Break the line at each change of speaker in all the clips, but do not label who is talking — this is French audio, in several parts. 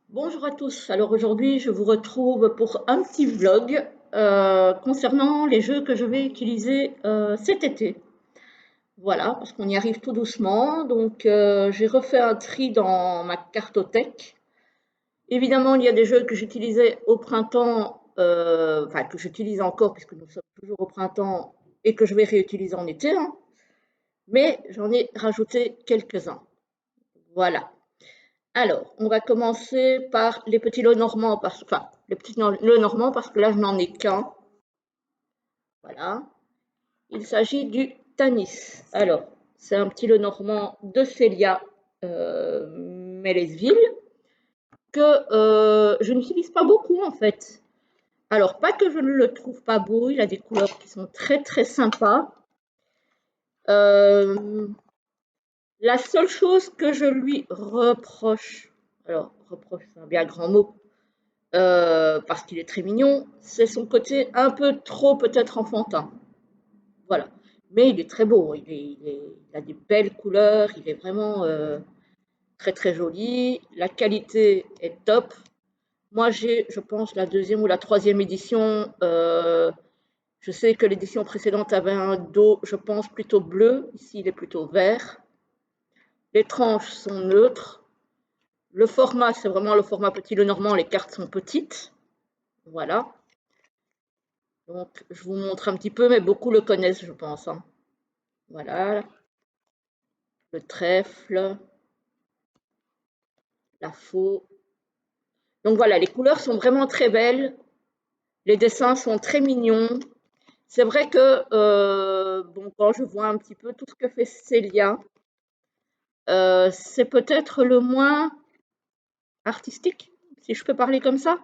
Bonjour à tous. Alors aujourd'hui, je vous retrouve pour un petit vlog concernant les jeux que je vais utiliser cet été. Voilà, parce qu'on y arrive tout doucement. Donc j'ai refait un tri dans ma cartothèque. Évidemment, il y a des jeux que j'utilisais au printemps, enfin que j'utilise encore puisque nous sommes toujours au printemps et que je vais réutiliser en été, hein. Mais j'en ai rajouté quelques-uns. Voilà. Alors, on va commencer par les petits lots normands, enfin, les petits lots normands parce que là, je n'en ai qu'un. Voilà. Il s'agit du Tanis. Alors, c'est un petit lot normand de Célia Mélesville que je n'utilise pas beaucoup en fait. Alors, pas que je ne le trouve pas beau, il a des couleurs qui sont très très sympas. Euh, la seule chose que je lui reproche, alors reproche c'est un bien grand mot, parce qu'il est très mignon, c'est son côté un peu trop peut-être enfantin. Voilà. Mais il est très beau, il a des belles couleurs, il est vraiment très très joli. La qualité est top. Moi j'ai, je pense, la deuxième ou la troisième édition. Je sais que l'édition précédente avait un dos, je pense, plutôt bleu. Ici, il est plutôt vert. Les tranches sont neutres. Le format, c'est vraiment le format petit le normand. Les cartes sont petites. Voilà. Donc, je vous montre un petit peu, mais beaucoup le connaissent, je pense, hein. Voilà, le trèfle, la faux. Donc voilà, les couleurs sont vraiment très belles. Les dessins sont très mignons. C'est vrai que bon, quand je vois un petit peu tout ce que fait Célia, c'est peut-être le moins artistique, si je peux parler comme ça.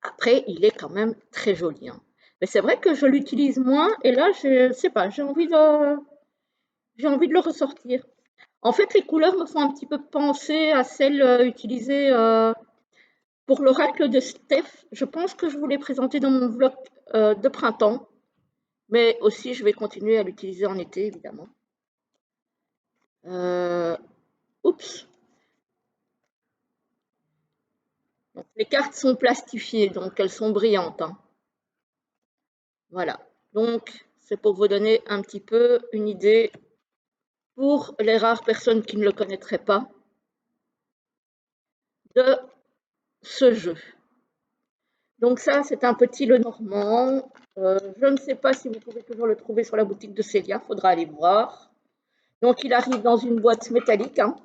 Après, il est quand même très joli, hein. Mais c'est vrai que je l'utilise moins et là, je sais pas, j'ai envie de le ressortir. En fait, les couleurs me font un petit peu penser à celles utilisées pour l'oracle de Steph. Je pense que je vous l'ai présenté dans mon vlog de printemps, mais aussi je vais continuer à l'utiliser en été, évidemment. Euh, oups. Donc, les cartes sont plastifiées, donc elles sont brillantes, hein. Voilà. Donc, c'est pour vous donner un petit peu une idée pour les rares personnes qui ne le connaîtraient pas de ce jeu. Donc ça, c'est un petit Lenormand. Je ne sais pas si vous pouvez toujours le trouver sur la boutique de Célia, il faudra aller voir. Donc il arrive dans une boîte métallique, hein,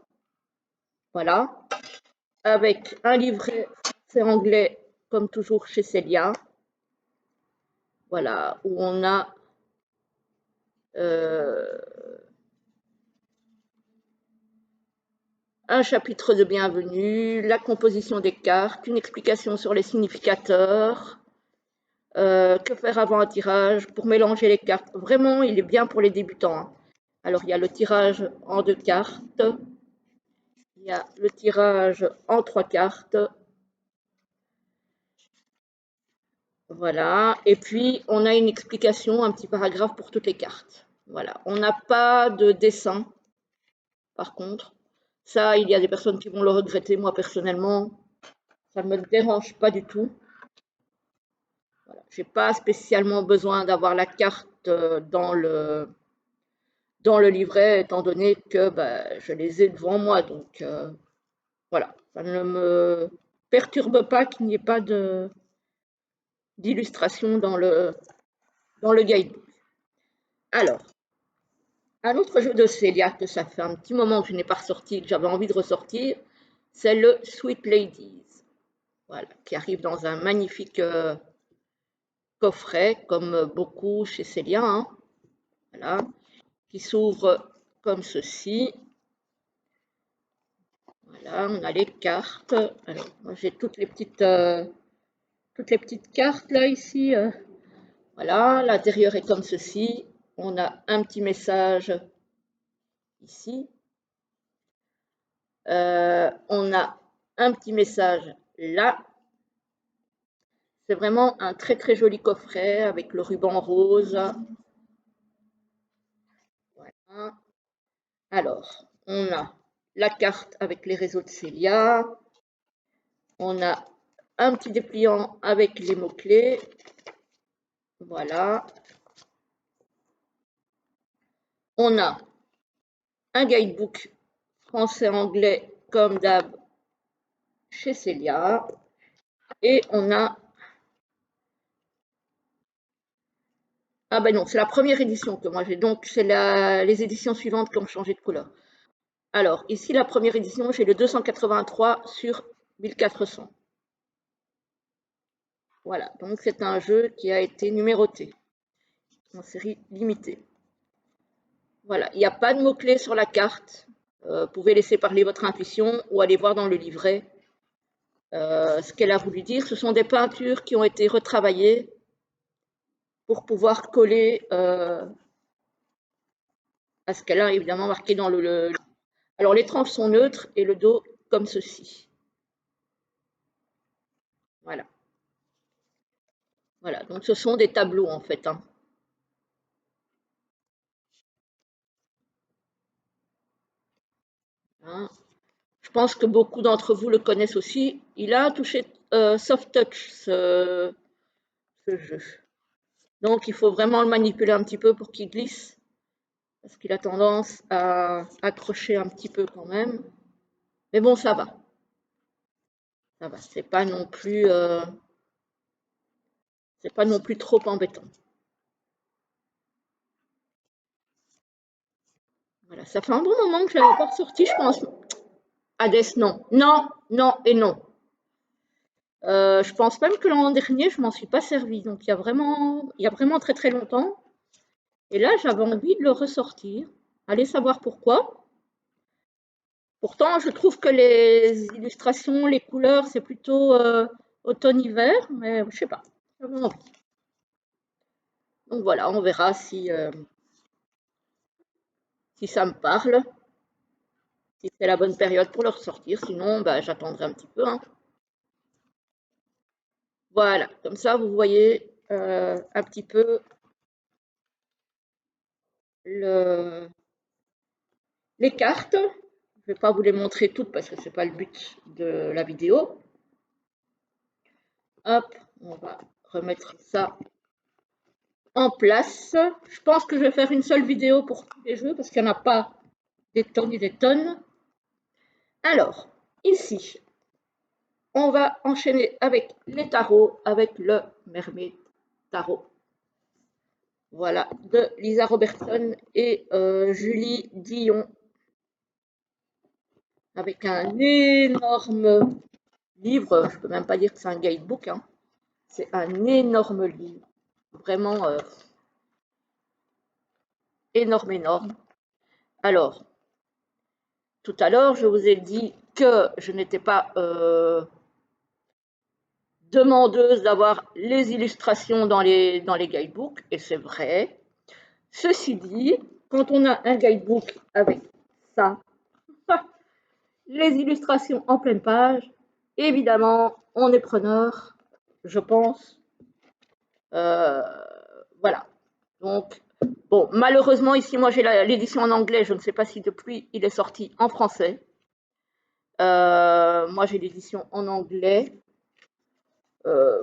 voilà, avec un livret français anglais, comme toujours chez Célia, voilà, où on a un chapitre de bienvenue, la composition des cartes, une explication sur les significateurs, que faire avant un tirage pour mélanger les cartes. Vraiment, il est bien pour les débutants, hein. Alors, il y a le tirage en 2 cartes, il y a le tirage en 3 cartes, voilà. Et puis, on a une explication, un petit paragraphe pour toutes les cartes. Voilà. On n'a pas de dessin, par contre. Ça, il y a des personnes qui vont le regretter. Moi, personnellement, ça ne me dérange pas du tout. Voilà. Je n'ai pas spécialement besoin d'avoir la carte dans le livret, étant donné que je les ai devant moi. Donc, voilà. Ça ne me perturbe pas qu'il n'y ait pas d'illustration dans le guidebook. Alors, un autre jeu de Célia que ça fait un petit moment que je n'ai pas ressorti, que j'avais envie de ressortir, c'est le Sweet Ladies. Voilà, qui arrive dans un magnifique coffret, comme beaucoup chez Célia, hein, voilà, qui s'ouvre comme ceci. Voilà, on a les cartes. Alors, moi j'ai toutes les petites cartes là ici. Voilà, l'intérieur est comme ceci. On a un petit message ici. On a un petit message là. C'est vraiment un très très joli coffret avec le ruban rose. Voilà. Alors, on a la carte avec les réseaux de Célia. On a un petit dépliant avec les mots-clés. Voilà. On a un guidebook français-anglais comme d'hab chez Célia. Et on a... Ah ben non, c'est la première édition que moi j'ai. Donc c'est les éditions suivantes qui ont changé de couleur. Alors ici, la première édition, j'ai le 283 sur 1400. Voilà, donc c'est un jeu qui a été numéroté en série limitée. Voilà, il n'y a pas de mots-clés sur la carte. Vous pouvez laisser parler votre intuition ou aller voir dans le livret ce qu'elle a voulu dire. Ce sont des peintures qui ont été retravaillées pour pouvoir coller à ce qu'elle a évidemment marqué dans le... Alors les tranches sont neutres et le dos comme ceci. Voilà. Voilà, donc ce sont des tableaux en fait. Hein. Hein. Je pense que beaucoup d'entre vous le connaissent aussi. Il a touché Soft Touch, ce jeu. Donc il faut vraiment le manipuler un petit peu pour qu'il glisse, parce qu'il a tendance à accrocher un petit peu quand même. Mais bon, ça va. Ça va, c'est pas non plus trop embêtant. Voilà, ça fait un bon moment que je l'avais pas ressorti, je pense. Hades, non. Non, non et non. Je pense même que l'an dernier, je m'en suis pas servi. Donc, il y a vraiment très très longtemps. Et là, j'avais envie de le ressortir. Allez savoir pourquoi. Pourtant, je trouve que les illustrations, les couleurs, c'est plutôt automne-hiver, mais je sais pas. J'avais envie. Donc voilà, on verra si ça me parle, si c'est la bonne période pour le ressortir. Sinon, bah, j'attendrai un petit peu. Hein. Voilà, comme ça, vous voyez un petit peu les cartes. Je ne vais pas vous les montrer toutes parce que ce n'est pas le but de la vidéo. Hop, on va remettre ça en place. Je pense que je vais faire une seule vidéo pour tous les jeux parce qu'il n'y en a pas des tonnes et des tonnes. Alors, ici, on va enchaîner avec les tarots, avec le Mermaid Tarot. Voilà, de Lisa Robertson et Julie Dion. Avec un énorme livre, je ne peux même pas dire que c'est un guidebook, hein. C'est un énorme livre, vraiment énorme, énorme. Alors, tout à l'heure, je vous ai dit que je n'étais pas demandeuse d'avoir les illustrations dans les guidebooks, et c'est vrai. Ceci dit, quand on a un guidebook avec ça, les illustrations en pleine page, évidemment, on est preneur, je pense. Voilà. Donc, bon, malheureusement, ici, moi, j'ai l'édition en anglais. Je ne sais pas si depuis, il est sorti en français. Moi, j'ai l'édition en anglais. Je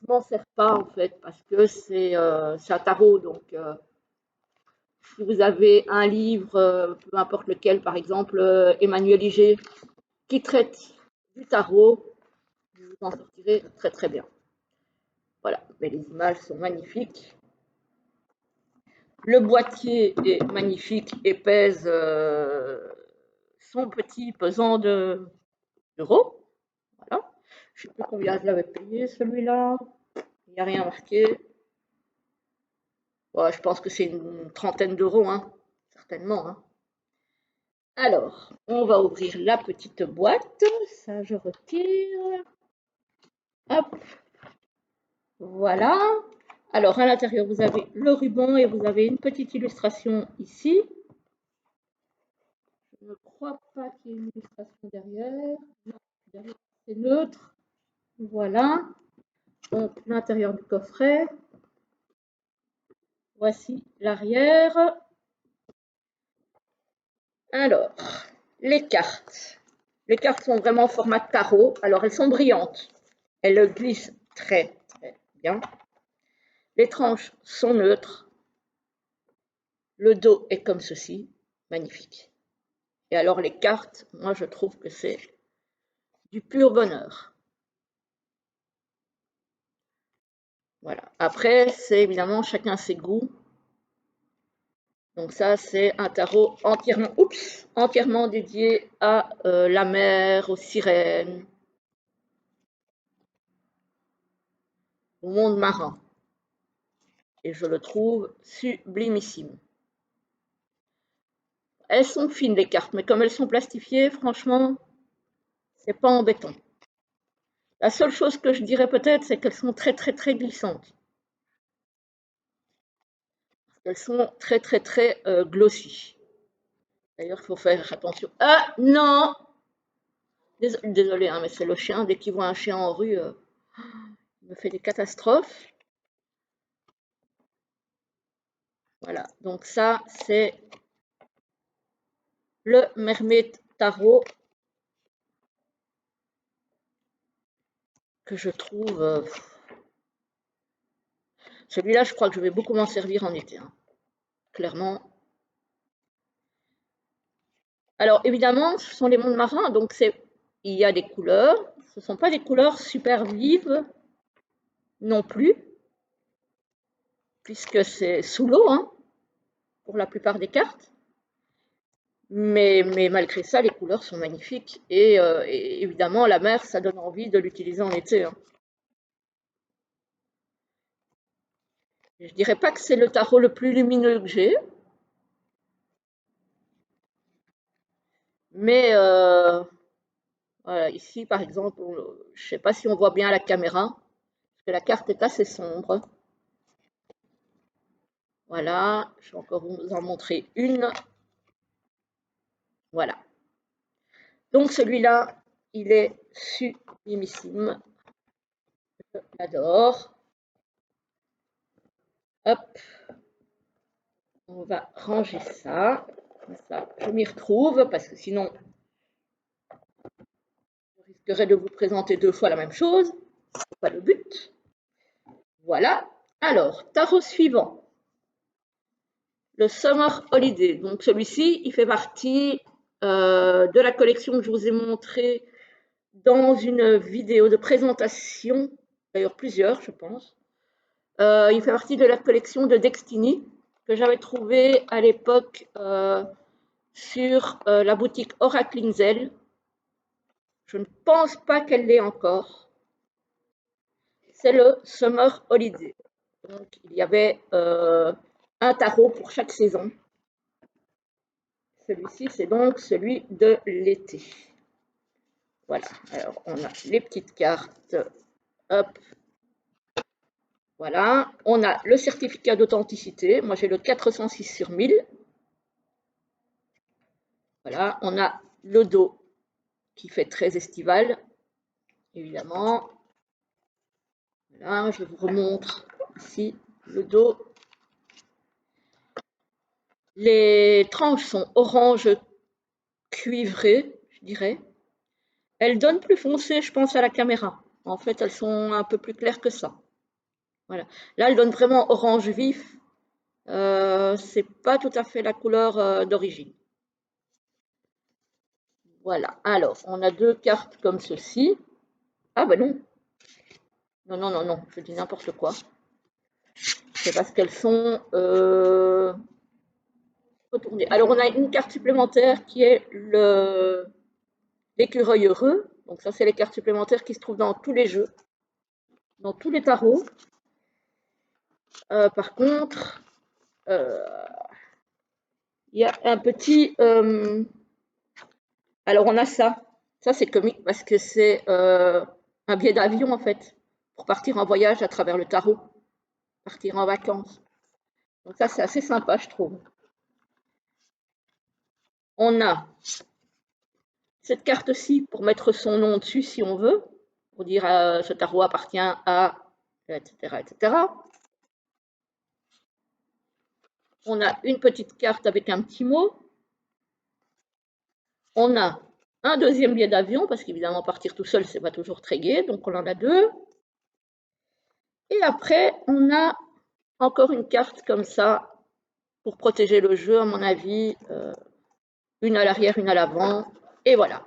m'en sers pas, en fait, parce que c'est un tarot. Donc, si vous avez un livre, peu importe lequel, par exemple, Emmanuel Iger, qui traite du tarot, vous en sortirez très, très bien. Voilà, mais les images sont magnifiques. Le boîtier est magnifique et pèse son petit pesant d'euros. Voilà. Je ne sais plus combien je l'avais payé celui-là. Il n'y a rien marqué. Ouais, je pense que c'est une trentaine d'euros, hein, certainement. Hein. Alors, on va ouvrir la petite boîte. Ça, je retire. Hop. Voilà. Alors, à l'intérieur, vous avez le ruban et vous avez une petite illustration ici. Je ne crois pas qu'il y ait une illustration derrière. Non, derrière, c'est neutre. Voilà. Donc, l'intérieur du coffret. Voici l'arrière. Alors, Les cartes. Les cartes sont vraiment en format tarot. Alors, elles sont brillantes. Elles glissent très, très bien. Les tranches sont neutres. Le dos est comme ceci. Magnifique. Et alors, les cartes, moi, je trouve que c'est du pur bonheur. Voilà. Après, c'est évidemment chacun ses goûts. Donc ça, c'est un tarot entièrement dédié à la mer, aux sirènes, au monde marin. Et je le trouve sublimissime. Elles sont fines les cartes, mais comme elles sont plastifiées, franchement, c'est pas embêtant. La seule chose que je dirais peut-être, c'est qu'elles sont très très très glissantes. Elles sont très très très glossy. D'ailleurs, il faut faire attention. Ah non! Désolé, hein, mais c'est le chien. Dès qu'il voit un chien en rue, il me fait des catastrophes. Voilà, donc ça, c'est le Mermaid Tarot que je trouve. Celui-là, je crois que je vais beaucoup m'en servir en été, hein, clairement. Alors, évidemment, ce sont les mondes marins, donc il y a des couleurs. Ce ne sont pas des couleurs super vives non plus, puisque c'est sous l'eau, hein, pour la plupart des cartes. Mais malgré ça, les couleurs sont magnifiques. Et évidemment, la mer, ça donne envie de l'utiliser en été, hein. Je dirais pas que c'est le tarot le plus lumineux que j'ai, mais voilà, ici, par exemple, je ne sais pas si on voit bien à la caméra, parce que la carte est assez sombre. Voilà, je vais encore vous en montrer une. Voilà. Donc celui-là, il est sublimissime. Je l'adore. Hop, on va ranger ça. Comme ça, je m'y retrouve, parce que sinon, je risquerais de vous présenter deux fois la même chose. C'est pas le but. Voilà. Alors, tarot suivant. Le Summer Holiday. Donc celui-ci, il fait partie de la collection que je vous ai montrée dans une vidéo de présentation, d'ailleurs plusieurs, je pense. Il fait partie de la collection de Destiny que j'avais trouvée à l'époque sur la boutique Oracle Inzel. Je ne pense pas qu'elle l'ait encore. C'est le Summer Holiday. Donc il y avait un tarot pour chaque saison. Celui-ci, c'est donc celui de l'été. Voilà, alors on a les petites cartes. Hop, voilà. On a le certificat d'authenticité. Moi, j'ai le 406 sur 1000. Voilà, on a le dos qui fait très estival, évidemment. Voilà, je vous remontre ici le dos. Les tranches sont orange cuivré, je dirais. Elles donnent plus foncé, je pense, à la caméra. En fait, elles sont un peu plus claires que ça. Voilà. Là, elles donnent vraiment orange vif. C'est pas tout à fait la couleur d'origine. Voilà. Alors, on a deux cartes comme ceci. Ah ben non. Non, non, non, non. Je dis n'importe quoi. C'est parce qu'elles sont retournées. Alors, on a une carte supplémentaire qui est l'écureuil heureux. Donc ça, c'est les cartes supplémentaires qui se trouvent dans tous les jeux, dans tous les tarots. Par contre, il y a un petit... alors, on a ça. Ça, c'est comique parce que c'est un billet d'avion, en fait, pour partir en voyage à travers le tarot, partir en vacances. Donc ça, c'est assez sympa, je trouve. On a cette carte-ci pour mettre son nom dessus si on veut, pour dire ce tarot appartient à, etc., etc. On a une petite carte avec un petit mot. On a un deuxième billet d'avion, parce qu'évidemment, partir tout seul, c'est pas toujours très gai, donc on en a deux. Et après, on a encore une carte comme ça pour protéger le jeu, à mon avis, une à l'arrière, une à l'avant, et voilà.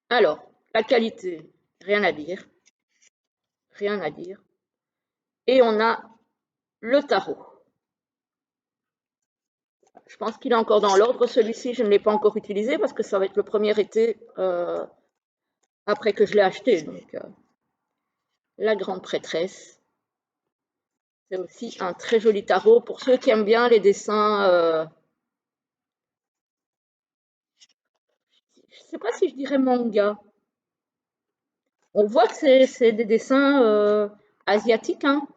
Alors, la qualité, rien à dire, rien à dire. Et on a le tarot. Je pense qu'il est encore dans l'ordre, celui-ci, je ne l'ai pas encore utilisé parce que ça va être le premier été après que je l'ai acheté. Donc, la grande prêtresse, c'est aussi un très joli tarot pour ceux qui aiment bien les dessins. Je ne sais pas si je dirais manga. On voit que c'est des dessins asiatiques, hein.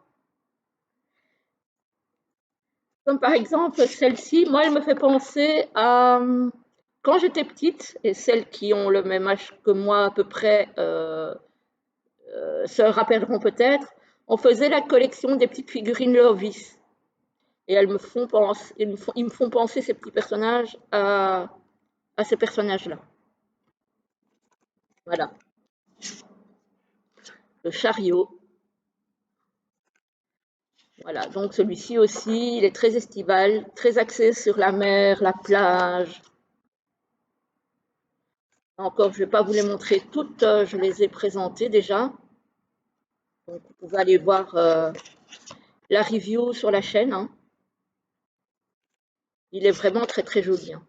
Comme par exemple celle-ci, moi elle me fait penser à quand j'étais petite, et celles qui ont le même âge que moi à peu près se rappelleront peut-être, on faisait la collection des petites figurines Lovis. Et elles me font penser, ils me font penser ces petits personnages à ces personnages-là. Voilà. Le chariot. Voilà. Donc celui-ci aussi, il est très estival, très axé sur la mer, la plage. Encore, je ne vais pas vous les montrer toutes, je les ai présentées déjà. Donc vous pouvez aller voir la review sur la chaîne, hein. Il est vraiment très très joli, hein.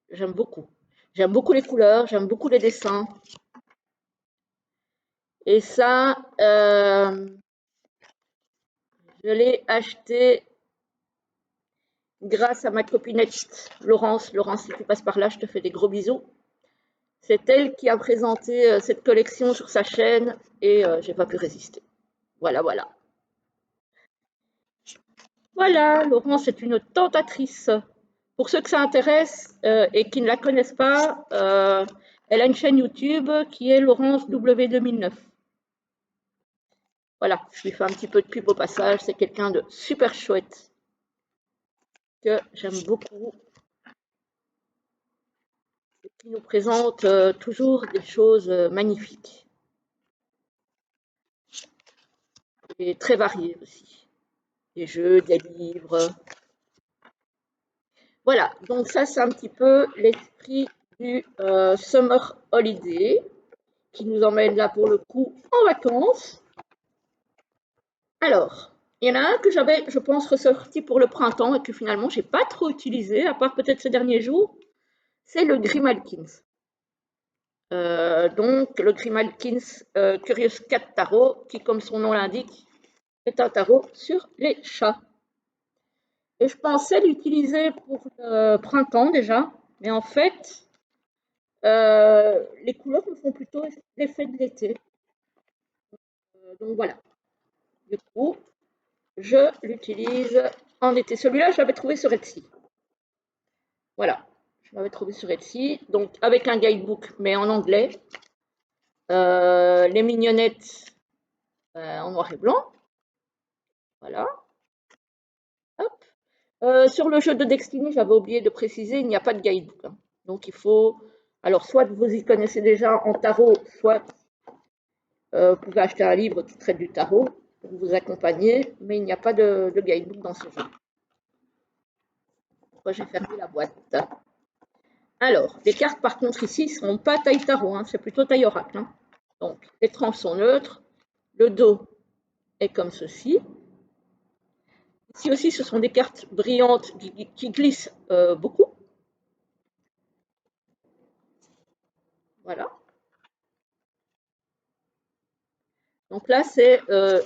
J'aime beaucoup. J'aime beaucoup les couleurs, j'aime beaucoup les dessins. Et ça, je l'ai acheté grâce à ma copinette Laurence. Laurence, si tu passes par là, je te fais des gros bisous. C'est elle qui a présenté cette collection sur sa chaîne et j'ai pas pu résister. Voilà, voilà. Voilà, Laurence est une tentatrice. Pour ceux que ça intéresse et qui ne la connaissent pas, elle a une chaîne YouTube qui est Laurence W2009. Voilà, je lui fais un petit peu de pub au passage. C'est quelqu'un de super chouette que j'aime beaucoup et qui nous présente toujours des choses magnifiques et très variées aussi. Des jeux, des livres. Voilà, donc ça c'est un petit peu l'esprit du Summer Holiday qui nous emmène là pour le coup en vacances. Alors, il y en a un que j'avais, je pense, ressorti pour le printemps et que finalement j'ai pas trop utilisé, à part peut-être ces derniers jours, c'est le Grimalkins. Donc le Grimalkins Curious Cat Tarot, qui comme son nom l'indique, est un tarot sur les chats. Et je pensais l'utiliser pour le printemps déjà, mais en fait, les couleurs me font plutôt l'effet de l'été. Donc voilà, du coup, je l'utilise en été. Celui-là, je l'avais trouvé sur Etsy. Voilà, je l'avais trouvé sur Etsy, donc avec un guidebook, mais en anglais. Les mignonnettes en noir et blanc. Voilà. Hop. Sur le jeu de Destiny, j'avais oublié de préciser, il n'y a pas de guidebook, hein. Donc il faut, alors soit vous y connaissez déjà en tarot, soit vous pouvez acheter un livre qui traite du tarot pour vous accompagner, mais il n'y a pas de guidebook dans ce jeu. Moi, j'ai fermé la boîte. Alors, les cartes par contre ici ne sont pas taille tarot, hein, c'est plutôt taille oracle, hein. Donc, les tranches sont neutres, le dos est comme ceci. Ici aussi, ce sont des cartes brillantes qui glissent beaucoup. Voilà. Donc là, c'est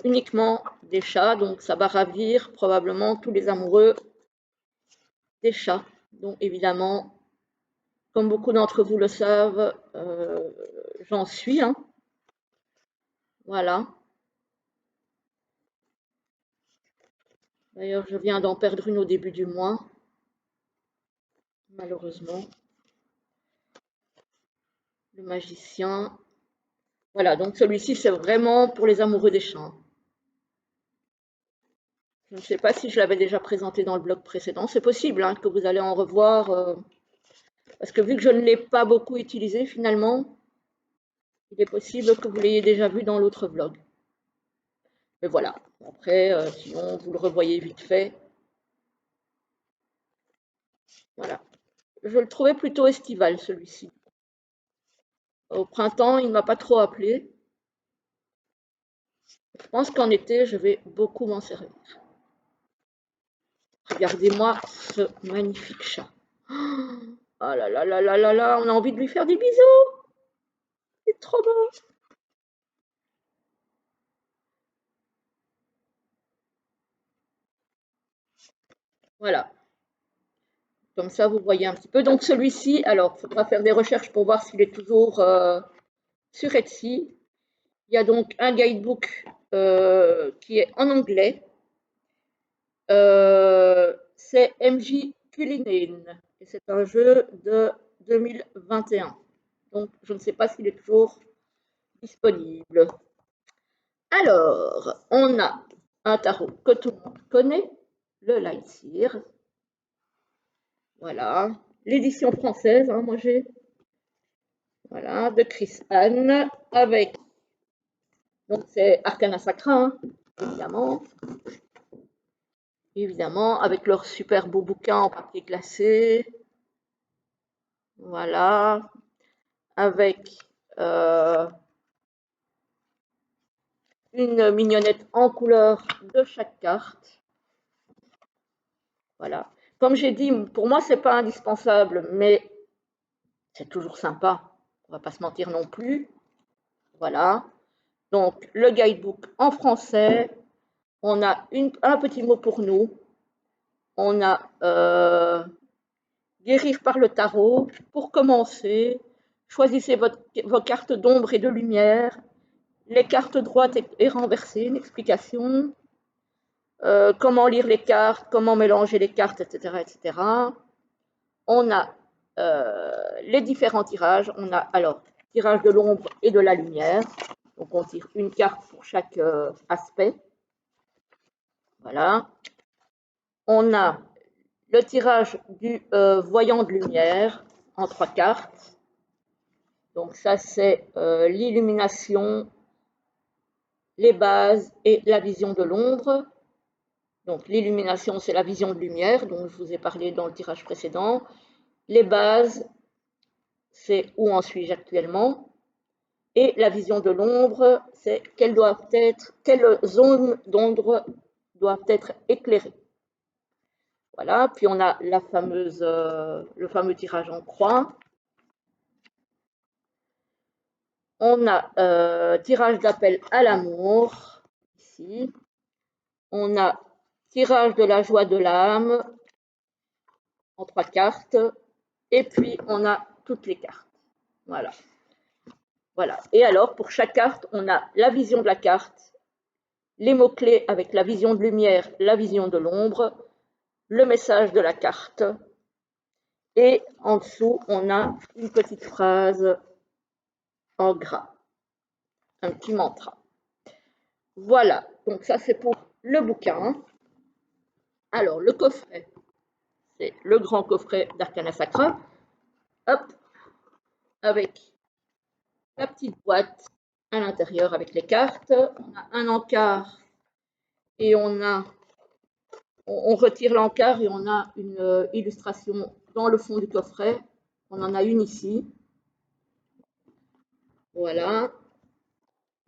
uniquement des chats, donc ça va ravir probablement tous les amoureux des chats. Donc évidemment, comme beaucoup d'entre vous le savent, j'en suis, hein. Voilà. D'ailleurs, je viens d'en perdre une au début du mois, malheureusement. Le magicien. Voilà, donc celui-ci, c'est vraiment pour les amoureux des chats. Je ne sais pas si je l'avais déjà présenté dans le blog précédent. C'est possible hein, que vous allez en revoir Parce que vu que je ne l'ai pas beaucoup utilisé finalement, il est possible que vous l'ayez déjà vu dans l'autre vlog. Mais voilà, après, sinon vous le revoyez vite fait. Voilà. Je le trouvais plutôt estival celui-ci. Au printemps, il ne m'a pas trop appelé. Je pense qu'en été, je vais beaucoup m'en servir. Regardez-moi ce magnifique chat. Oh là là là là là là, on a envie de lui faire des bisous. C'est trop beau. Voilà. Comme ça, vous voyez un petit peu. Donc celui-ci, alors, il faudra faire des recherches pour voir s'il est toujours sur Etsy. Il y a donc un guidebook qui est en anglais. C'est MJ Cullinane et c'est un jeu de 2021. Donc, je ne sais pas s'il est toujours disponible. Alors, on a un tarot que tout le monde connaît, le Lightseer. Voilà. L'édition française, hein, moi j'ai. Voilà, de Chris Anne, avec. Donc, c'est Arcana Sacra, hein, évidemment. Évidemment, avec leur super beau bouquin en papier glacé. Voilà. Avec une mignonnette en couleur de chaque carte. Voilà. Comme j'ai dit, pour moi, c'est pas indispensable, mais c'est toujours sympa. On va pas se mentir non plus. Voilà. Donc, le guidebook en français. On a un petit mot pour nous. On a guérir par le tarot. Pour commencer, choisissez vos cartes d'ombre et de lumière. Les cartes droites et renversées, une explication. Comment lire les cartes, comment mélanger les cartes, etc. etc. On a les différents tirages. On a alors tirage de l'ombre et de la lumière. Donc on tire une carte pour chaque aspect. Voilà. On a le tirage du voyant de lumière en 3 cartes. Donc ça c'est l'illumination, les bases et la vision de l'ombre. Donc l'illumination, c'est la vision de lumière, dont je vous ai parlé dans le tirage précédent. Les bases, c'est où en suis-je actuellement. Et la vision de l'ombre, c'est quelles zones d'ombre doivent être éclairées. Voilà, puis on a le fameux tirage en croix. On a tirage d'appel à l'amour, ici. On a tirage de la joie de l'âme, en 3 cartes. Et puis, on a toutes les cartes. Voilà. Voilà. Et alors, pour chaque carte, on a la vision de la carte, les mots-clés avec la vision de lumière, la vision de l'ombre, le message de la carte. Et en dessous, on a une petite phrase en gras, un petit mantra. Voilà. Donc ça, c'est pour le bouquin. Alors, le coffret, c'est le grand coffret d'Arcana Sacra. Hop, avec la petite boîte à l'intérieur avec les cartes. On a un encart et on retire l'encart et on a une illustration dans le fond du coffret. On en a une ici. Voilà.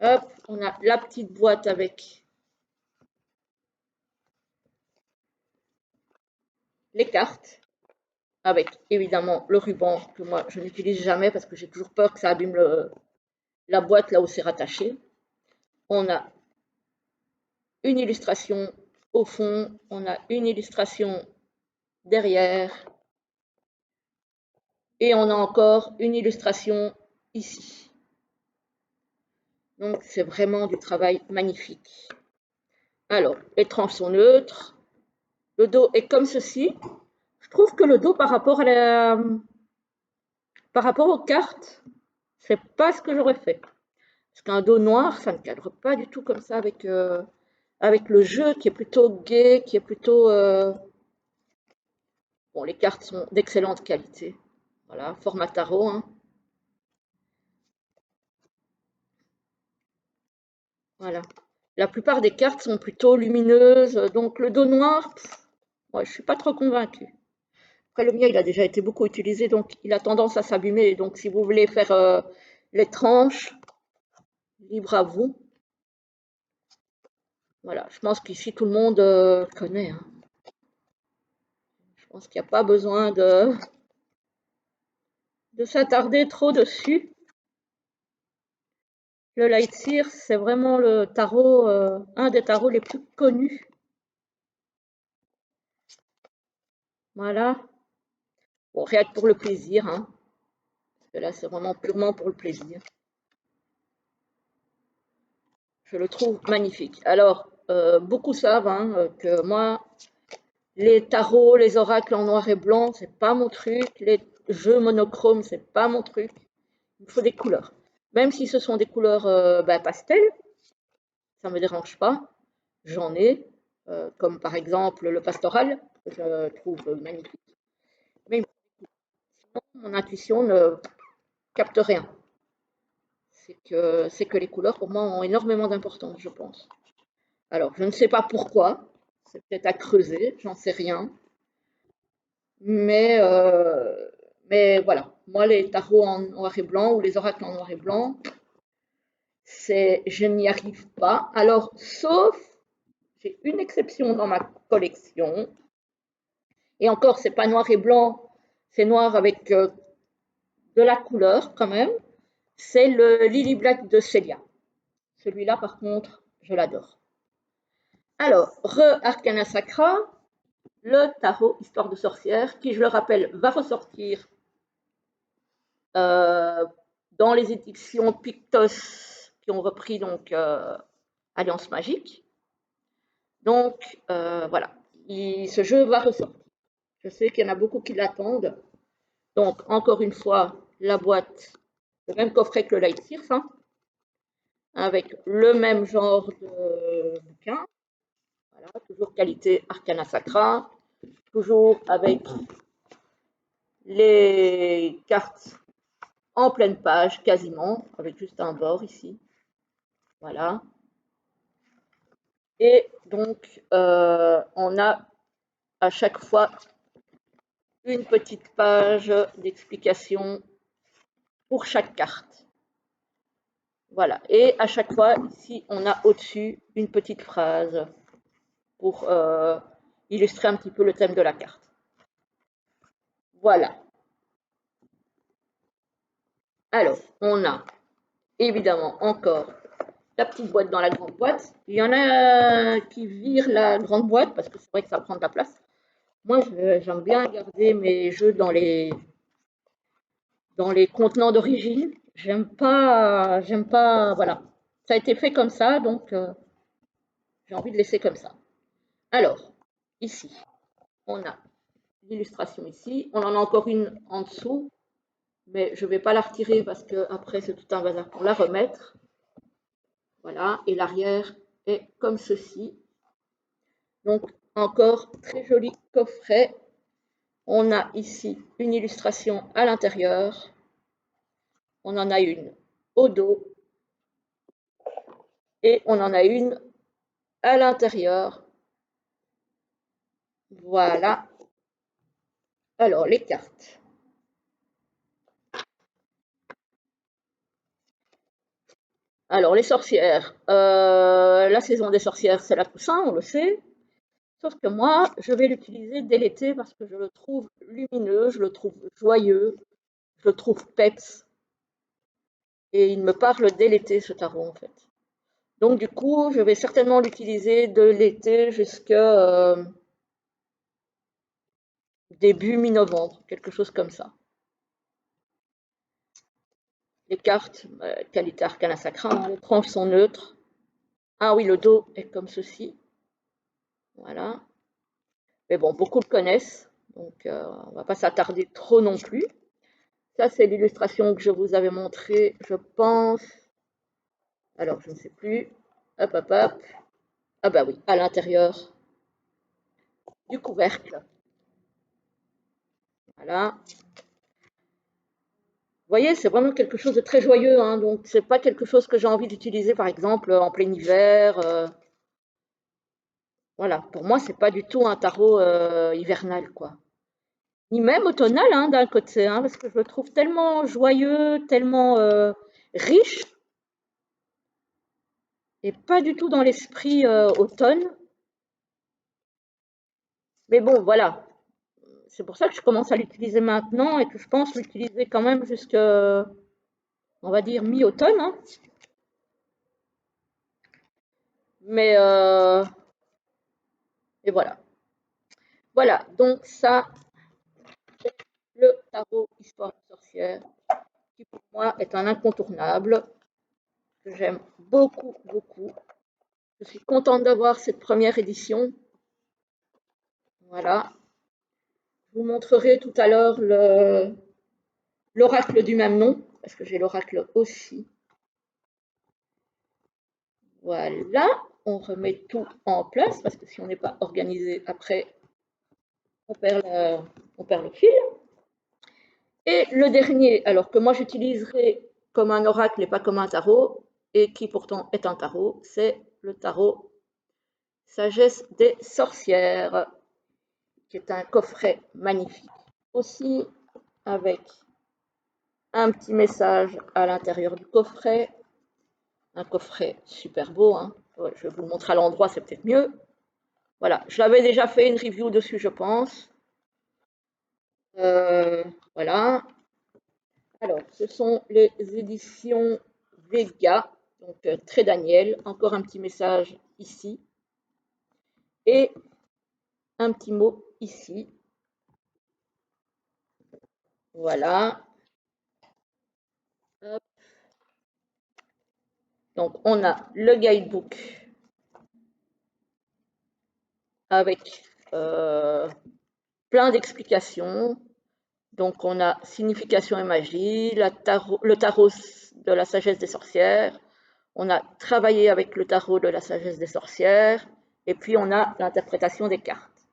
Hop, on a la petite boîte avec les cartes, avec évidemment le ruban que moi je n'utilise jamais parce que j'ai toujours peur que ça abîme la boîte là où c'est rattaché. On a une illustration au fond, on a une illustration derrière et on a encore une illustration ici. Donc c'est vraiment du travail magnifique. Alors, les tranches sont neutres. Le dos est comme ceci. Je trouve que le dos par rapport aux cartes, c'est pas ce que j'aurais fait. Parce qu'un dos noir, ça ne cadre pas du tout comme ça avec le jeu qui est plutôt gai, qui est plutôt... Bon, les cartes sont d'excellente qualité. Voilà, format tarot, hein. Voilà. La plupart des cartes sont plutôt lumineuses, donc le dos noir, ouais, je suis pas trop convaincue. Après, le mien, il a déjà été beaucoup utilisé, donc il a tendance à s'abîmer. Donc, si vous voulez faire les tranches, libre à vous. Voilà, je pense qu'ici, tout le monde connaît, hein. Je pense qu'il n'y a pas besoin de s'attarder trop dessus. Le Lightseer, c'est vraiment le tarot, un des tarots les plus connus. Voilà. Bon, rien que pour le plaisir, hein. Parce que là, c'est vraiment purement pour le plaisir. Je le trouve magnifique. Alors, beaucoup savent hein, que moi, les tarots, les oracles en noir et blanc, c'est pas mon truc. Les jeux monochromes, c'est pas mon truc. Il me faut des couleurs. Même si ce sont des couleurs pastel, ça me dérange pas. J'en ai, comme par exemple le pastoral, que je trouve magnifique. Mais mon intuition ne capte rien. C'est que les couleurs, pour moi, ont énormément d'importance, je pense. Alors, je ne sais pas pourquoi. C'est peut-être à creuser, j'en sais rien. Mais, euh, mais voilà, moi, les tarots en noir et blanc ou les oracles en noir et blanc, je n'y arrive pas. Alors, sauf, j'ai une exception dans ma collection. Et encore, c'est pas noir et blanc, c'est noir avec de la couleur quand même. C'est le Lily Black de Celia. Celui-là, par contre, je l'adore. Alors, Arcana Sacra, le tarot Histoire de sorcière, qui, je le rappelle, va ressortir euh, dans les éditions Pictos qui ont repris donc Alliance Magique. Donc voilà, ce jeu va ressortir. Je sais qu'il y en a beaucoup qui l'attendent. Donc encore une fois, la boîte, le même coffret que le Light Sears, hein, avec le même genre de bouquin. Voilà, toujours qualité Arcana Sacra, toujours avec les cartes en pleine page, quasiment, avec juste un bord ici. Voilà. Et donc, on a à chaque fois une petite page d'explication pour chaque carte. Voilà. Et à chaque fois, ici, on a au-dessus une petite phrase pour illustrer un petit peu le thème de la carte. Voilà. Alors, on a évidemment encore la petite boîte dans la grande boîte. Il y en a qui virent la grande boîte parce que c'est vrai que ça prend de la place. Moi, j'aime bien garder mes jeux dans les contenants d'origine. J'aime pas, voilà. Ça a été fait comme ça, donc j'ai envie de laisser comme ça. Alors, ici, on a l'illustration ici. On en a encore une en dessous, mais je ne vais pas la retirer parce que après c'est tout un bazar pour la remettre. Voilà, et l'arrière est comme ceci. Donc, encore très joli coffret. On a ici une illustration à l'intérieur. On en a une au dos et on en a une à l'intérieur. Voilà. Alors, les cartes. Alors, les sorcières. La saison des sorcières, c'est la Toussaint, on le sait. Sauf que moi, je vais l'utiliser dès l'été parce que je le trouve lumineux, je le trouve joyeux, je le trouve peps. Et il me parle dès l'été, ce tarot, en fait. Donc, du coup, je vais certainement l'utiliser de l'été jusqu'à début mi-novembre, quelque chose comme ça. Les cartes, qualité arcana sacra, hein, les tranches sont neutres. Ah oui, le dos est comme ceci. Voilà. Mais bon, beaucoup le connaissent, donc on ne va pas s'attarder trop non plus. Ça, c'est l'illustration que je vous avais montrée, je pense. Alors, je ne sais plus. Hop, hop, hop. Ah bah oui, à l'intérieur du couvercle. Voilà. Vous voyez, c'est vraiment quelque chose de très joyeux, hein, donc c'est pas quelque chose que j'ai envie d'utiliser, par exemple, en plein hiver. Voilà, pour moi, c'est pas du tout un tarot hivernal, quoi. Ni même automnal, hein, d'un côté, hein, parce que je le trouve tellement joyeux, tellement riche, et pas du tout dans l'esprit automne. Mais bon, voilà, c'est pour ça que je commence à l'utiliser maintenant et que je pense l'utiliser quand même jusque, on va dire, mi-automne, hein. Mais et voilà. Voilà, donc ça, c'est le tarot Histoire de sorcière, qui pour moi est un incontournable, que j'aime beaucoup, beaucoup. Je suis contente d'avoir cette première édition. Voilà. Je vous montrerai tout à l'heure l'oracle du même nom, parce que j'ai l'oracle aussi. Voilà. On remet tout en place, parce que si on n'est pas organisé après, on perd le fil. Et le dernier, alors que moi j'utiliserai comme un oracle et pas comme un tarot, et qui pourtant est un tarot, c'est le tarot Sagesse des sorcières, qui est un coffret magnifique. Aussi avec un petit message à l'intérieur du coffret, un coffret super beau, hein. Ouais, je vais vous le montrer à l'endroit, c'est peut-être mieux. Voilà, je l'avais déjà fait une review dessus, je pense. Euh, voilà. Alors, ce sont les éditions Vega, donc Très Daniel. Encore un petit message ici. Et un petit mot ici. Voilà. Hop. Donc, on a le guidebook avec plein d'explications. Donc, on a signification et magie, le tarot de la sagesse des sorcières. On a travaillé avec le tarot de la sagesse des sorcières. Et puis, on a l'interprétation des cartes.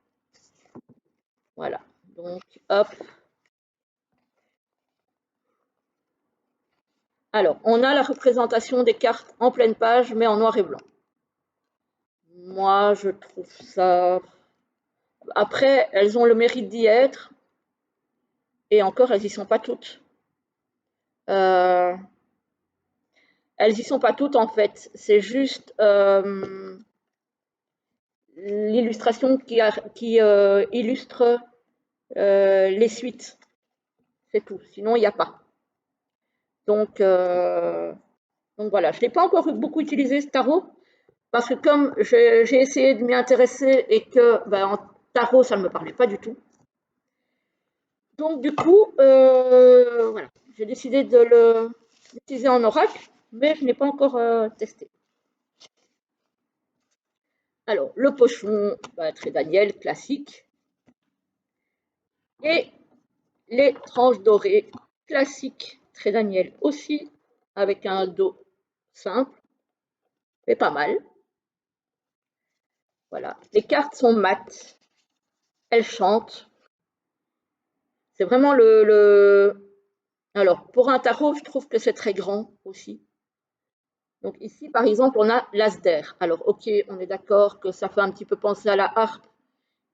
Voilà. Donc, hop. Alors, on a la représentation des cartes en pleine page, mais en noir et blanc. Moi, je trouve ça. Après, elles ont le mérite d'y être, et encore, elles y sont pas toutes. Euh, Elles y sont pas toutes en fait. C'est juste l'illustration qui illustre les suites. C'est tout. Sinon, il n'y a pas. Donc, donc voilà. Je ne l'ai pas encore beaucoup utilisé ce tarot parce que comme j'ai essayé de m'y intéresser et que ben, en tarot, ça ne me parlait pas du tout. Donc du coup, voilà. J'ai décidé de l'utiliser en oracle, mais je n'ai pas encore testé. Alors, le pochon, bah, Très Daniel, classique. Et les tranches dorées, classiques, Très Daniel aussi, avec un dos simple, mais pas mal. Voilà. Les cartes sont mates, elles chantent. C'est vraiment Alors, pour un tarot, je trouve que c'est très grand aussi. Donc ici, par exemple, on a l'as d'air. Alors, ok, on est d'accord que ça fait un petit peu penser à la harpe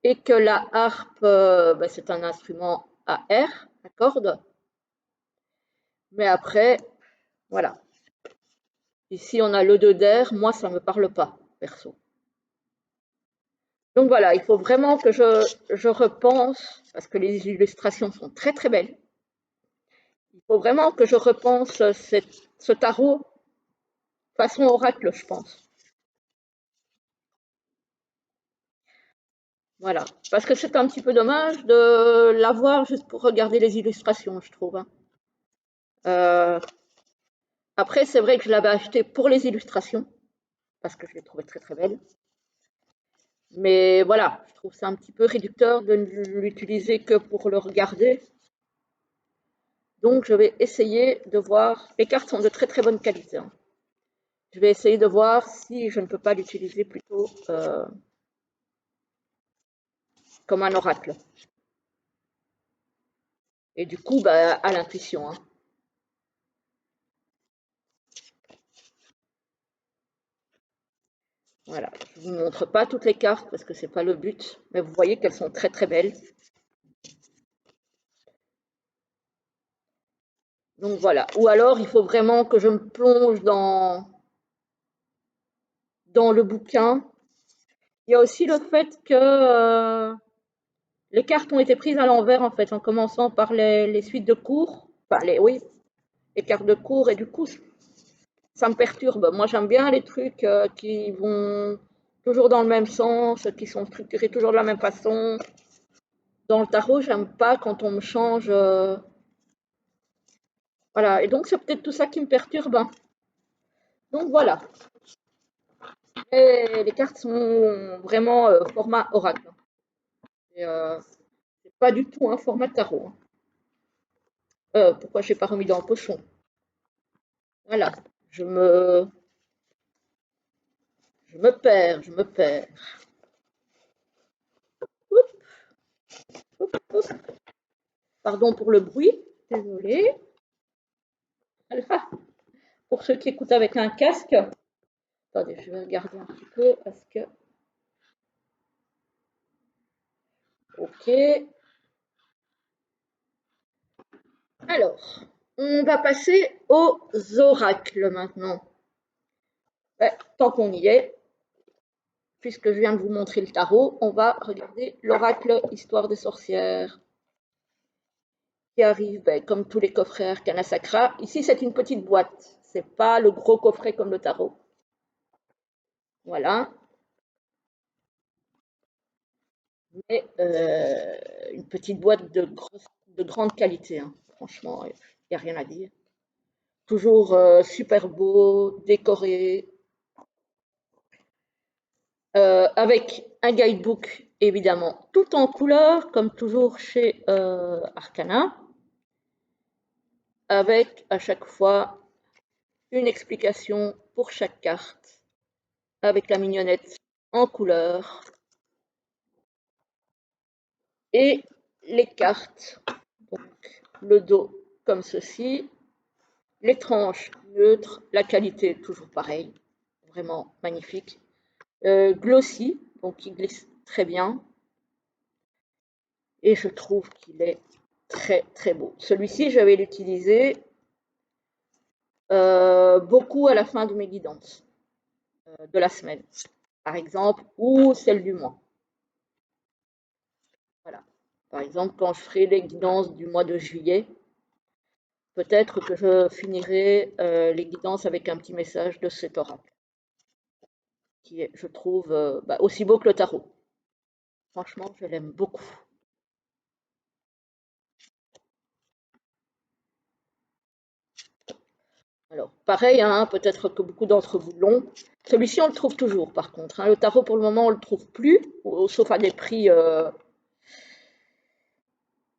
et que la harpe, ben, c'est un instrument à air, à cordes. Mais après, voilà. Ici, on a le 2 d'air. Moi, ça ne me parle pas, perso. Donc voilà, il faut vraiment que je repense, parce que les illustrations sont très très belles. Il faut vraiment que je repense ce tarot façon oracle, je pense. Voilà, parce que c'est un petit peu dommage de l'avoir juste pour regarder les illustrations, je trouve, hein. Euh, Après, c'est vrai que je l'avais acheté pour les illustrations, parce que je les trouvais très très belles. Mais voilà, je trouve ça un petit peu réducteur de ne l'utiliser que pour le regarder. Donc, je vais essayer de voir. Les cartes sont de très très bonne qualité, hein. Je vais essayer de voir si je ne peux pas l'utiliser plutôt comme un oracle. Et du coup, bah, à l'intuition, hein. Voilà, je ne vous montre pas toutes les cartes parce que c'est pas le but, mais vous voyez qu'elles sont très très belles. Donc voilà. Ou alors, il faut vraiment que je me plonge dans le bouquin. Il y a aussi le fait que les cartes ont été prises à l'envers, en fait, en commençant par les suites de cours. Enfin, oui, les cartes de cours, et du coup, ça me perturbe. Moi, j'aime bien les trucs qui vont toujours dans le même sens, qui sont structurés toujours de la même façon. Dans le tarot, j'aime pas quand on me change. Voilà, et donc c'est peut-être tout ça qui me perturbe, hein. Donc voilà, et les cartes sont vraiment format oracle. Et, c'est pas du tout un format tarot, hein. Pourquoi je n'ai pas remis dans le pochon? Voilà, je me, je me perds. Oup, oup, oup. Pardon pour le bruit, désolé. Voilà. Pour ceux qui écoutent avec un casque, attendez, je vais regarder un petit peu parce que. Ok. Alors, on va passer aux oracles maintenant. Ouais, tant qu'on y est, puisque je viens de vous montrer le tarot, on va regarder l'oracle Histoire des sorcières qui arrive comme tous les coffrets Arcana Sacra. Ici, c'est une petite boîte. C'est pas le gros coffret comme le tarot. Voilà. Mais une petite boîte de grande qualité, hein. Franchement, il n'y a rien à dire. Toujours super beau, décoré, avec un guidebook évidemment tout en couleur, comme toujours chez Arcana, avec à chaque fois une explication pour chaque carte, avec la mignonnette en couleur et les cartes. Donc le dos comme ceci, les tranches neutres, la qualité toujours pareil, vraiment magnifique. Glossy, donc il glisse très bien. Et je trouve qu'il est très très beau. Celui-ci, je vais l'utiliser beaucoup à la fin de mes guidances de la semaine, par exemple, ou celle du mois. Voilà. Par exemple, quand je ferai les guidances du mois de juillet, peut-être que je finirai les guidances avec un petit message de cet oracle, qui est, je trouve, aussi beau que le tarot. Franchement, je l'aime beaucoup. Alors, pareil, hein, peut-être que beaucoup d'entre vous l'ont. Celui-ci, on le trouve toujours, par contre, hein. Le tarot, pour le moment, on ne le trouve plus, sauf à des prix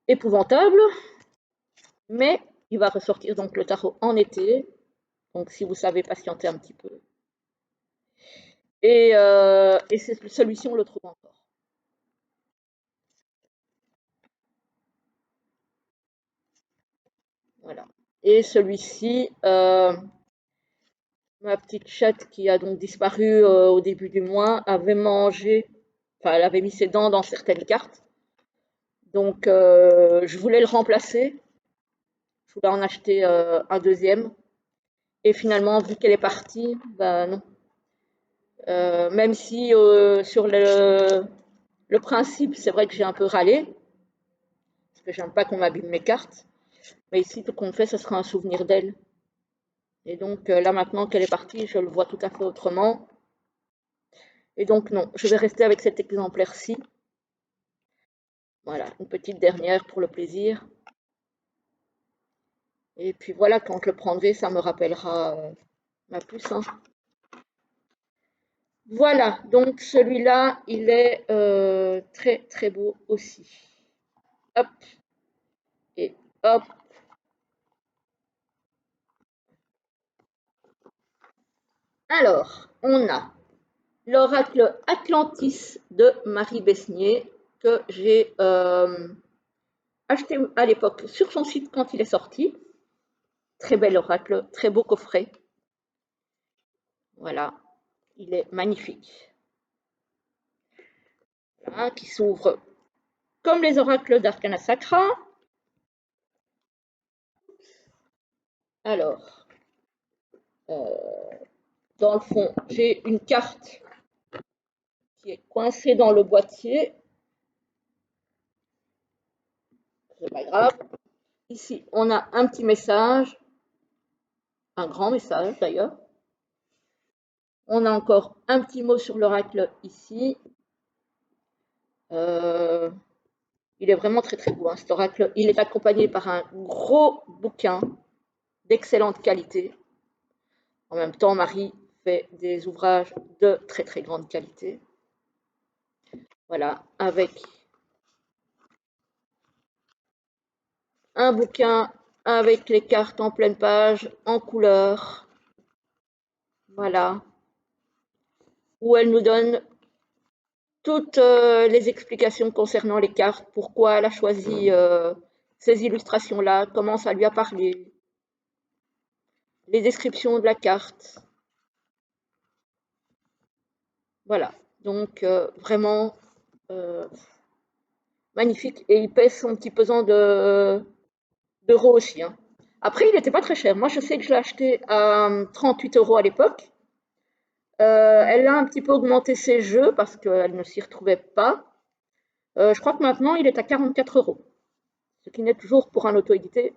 épouvantables. Mais il va ressortir donc le tarot en été. Donc, si vous savez patienter un petit peu. Et celui-ci, on le trouve encore. Voilà. Et celui-ci, ma petite chatte qui a donc disparu au début du mois, avait mangé, enfin, elle avait mis ses dents dans certaines cartes. Donc, je voulais le remplacer. Je voulais en acheter un deuxième. Et finalement, vu qu'elle est partie, bah non. Même si sur le principe, c'est vrai que j'ai un peu râlé, parce que j'aime pas qu'on m'abîme mes cartes. Mais ici, tout compte fait, ce sera un souvenir d'elle. Et donc là, maintenant qu'elle est partie, je le vois tout à fait autrement. Et donc non, je vais rester avec cet exemplaire-ci. Voilà, une petite dernière pour le plaisir. Et puis voilà, quand je le prendrai, ça me rappellera ma puce, hein. Voilà, donc celui-là, il est très très beau aussi. Hop, et hop. Alors, on a l'oracle Atlantis de Marie Besnier que j'ai acheté à l'époque sur son site quand il est sorti. Très bel oracle, très beau coffret. Voilà. il est magnifique. Voilà, qui s'ouvre comme les oracles d'Arcana Sacra. Alors, dans le fond, j'ai une carte qui est coincée dans le boîtier. C'est pas grave. Ici, on a un petit message, un grand message d'ailleurs. On a encore un petit mot sur l'oracle ici. Il est vraiment très très beau, hein, cet oracle. Il est accompagné par un gros bouquin d'excellente qualité. En même temps, Marie fait des ouvrages de très très grande qualité. Voilà, avec un bouquin avec les cartes en pleine page, en couleur. Voilà, où elle nous donne toutes les explications concernant les cartes, pourquoi elle a choisi ces illustrations-là, comment ça lui a parlé, les descriptions de la carte. Voilà, donc vraiment magnifique. Et il pèse son petit pesant d'euros aussi, hein. Après, il n'était pas très cher. Moi, je sais que je l'ai acheté à 38 € à l'époque. Elle a un petit peu augmenté ses jeux parce qu'elle ne s'y retrouvait pas. Je crois que maintenant, il est à 44 €. Ce qui n'est toujours pour un auto-édité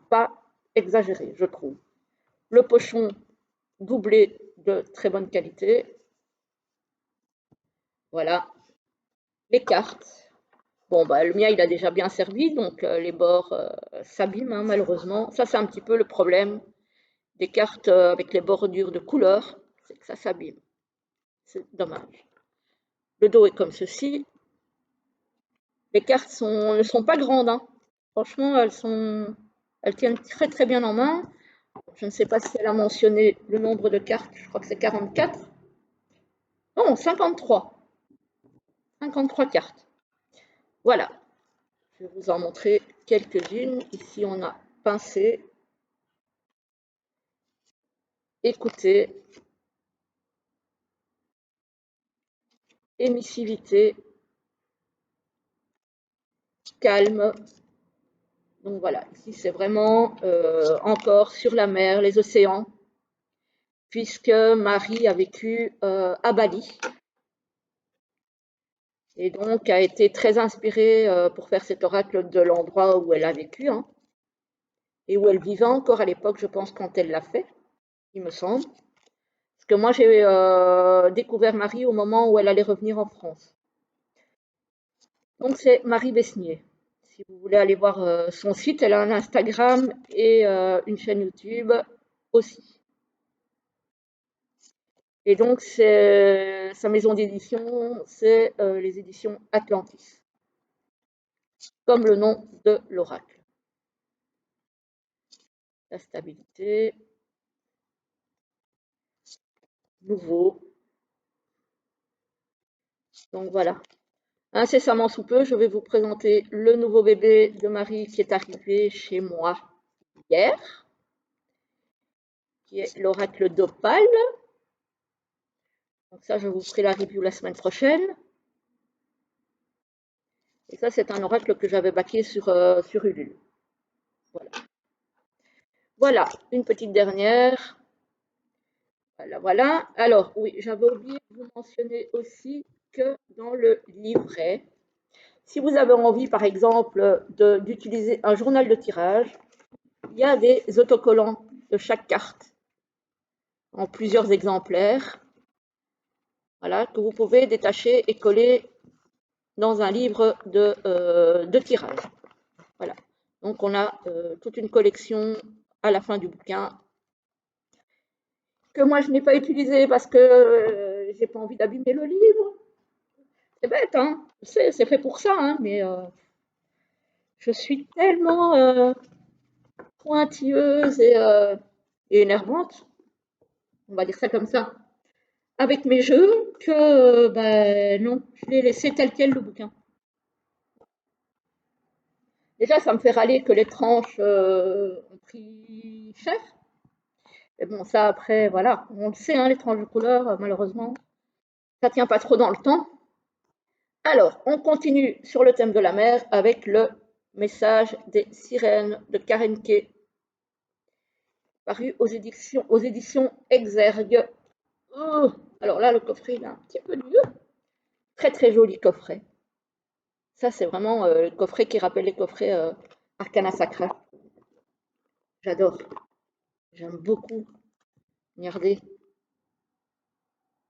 pas exagéré, je trouve. Le pochon doublé de très bonne qualité. Voilà. Les cartes. Bon, bah, le mien, il a déjà bien servi, donc les bords s'abîment, hein, malheureusement. Ça, c'est un petit peu le problème des cartes avec les bordures de couleur, c'est que ça s'abîme. C'est dommage. Le dos est comme ceci. Les cartes ne sont pas grandes, hein. Franchement, elles tiennent très très bien en main. Je ne sais pas si elle a mentionné le nombre de cartes, je crois que c'est 44. Non, 53. 53 cartes. Voilà. Je vais vous en montrer quelques-unes. Ici, on a pincé, écouté, émissivité, calme. Donc voilà, ici c'est vraiment encore sur la mer, les océans, puisque Marie a vécu à Bali et donc a été très inspirée pour faire cet oracle de l'endroit où elle a vécu, hein, et où elle vivait encore à l'époque, je pense, quand elle l'a fait, il me semble. Parce que moi j'ai découvert Marie au moment où elle allait revenir en France. Donc c'est Marie Besnier. Si vous voulez aller voir son site, elle a un Instagram et une chaîne YouTube aussi. Et donc sa maison d'édition, c'est les éditions Atlantis, comme le nom de l'oracle. La stabilité, nouveau. Donc voilà. Incessamment sous peu, je vais vous présenter le nouveau bébé de Marie qui est arrivé chez moi hier, qui est l'oracle d'Opale. Donc ça, je vous ferai la review la semaine prochaine. Et ça, c'est un oracle que j'avais baqué sur Ulule. Voilà. Voilà, une petite dernière. Voilà, voilà. Alors, oui, j'avais oublié de vous mentionner aussi que dans le livret, si vous avez envie, par exemple, d'utiliser un journal de tirage, il y a des autocollants de chaque carte en plusieurs exemplaires, voilà, que vous pouvez détacher et coller dans un livre de tirage. Voilà. Donc, on a toute une collection à la fin du bouquin que moi, je n'ai pas utilisé parce que j'ai pas envie d'abîmer le livre. C'est bête, hein. C'est fait pour ça, hein, mais je suis tellement pointilleuse et énervante, on va dire ça comme ça, avec mes jeux que, ben non, je l'ai laissé tel quel le bouquin. Déjà, ça me fait râler que les tranches ont pris cher. Mais bon, ça après, voilà, on le sait, hein, l'étrange de couleur, malheureusement, ça tient pas trop dans le temps. Alors, on continue sur le thème de la mer avec le message des sirènes de Karen Kay, paru aux éditions Exergue. Oh, alors là, le coffret, il est un petit peu dur. Très très joli coffret. Ça, c'est vraiment le coffret qui rappelle les coffrets Arcana Sacra. J'adore. J'aime beaucoup. Regardez.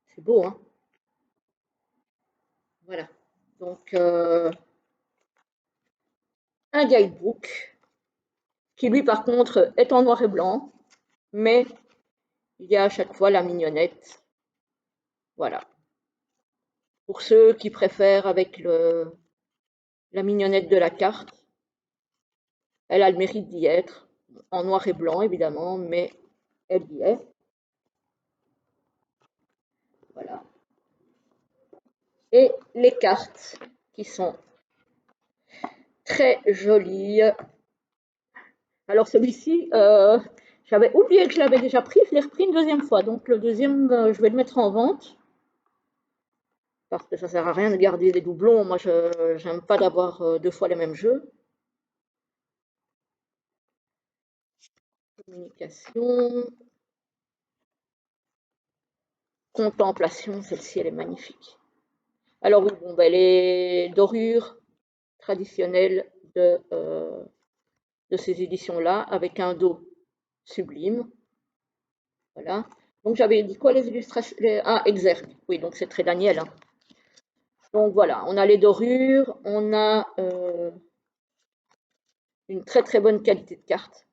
C'est beau, hein? Voilà. Donc, un guidebook qui, lui, par contre, est en noir et blanc, mais il y a à chaque fois la mignonnette. Voilà. Pour ceux qui préfèrent avec la mignonnette de la carte, elle a le mérite d'y être. En noir et blanc, évidemment, mais elle y est. Voilà. Et les cartes qui sont très jolies. Alors celui-ci, j'avais oublié que je l'avais déjà pris, je l'ai repris une deuxième fois. Donc le deuxième, je vais le mettre en vente. Parce que ça sert à rien de garder des doublons. Moi, je n'aime pas d'avoir deux fois les mêmes jeux. Communication. Contemplation, celle-ci, elle est magnifique. Alors oui, bon, ben, les dorures traditionnelles de ces éditions-là, avec un dos sublime. Voilà. Donc j'avais dit quoi les illustrations? Ah, Exergue. Oui, donc c'est très Daniel. Hein. Donc voilà, on a les dorures, on a une très très bonne qualité de carte.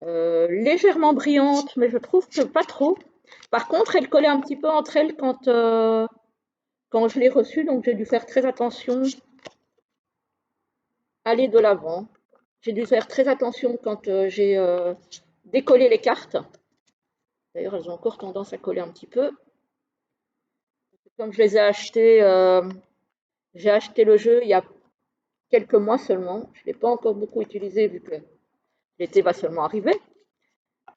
Légèrement brillante, mais je trouve que pas trop. Par contre, elle collait un petit peu entre elles quand je l'ai reçue, donc j'ai dû faire très attention, aller de l'avant. J'ai dû faire très attention quand j'ai décollé les cartes. D'ailleurs, elles ont encore tendance à coller un petit peu. Comme je les ai achetées, j'ai acheté le jeu il y a quelques mois seulement. Je ne l'ai pas encore beaucoup utilisé vu que l'été va seulement arriver.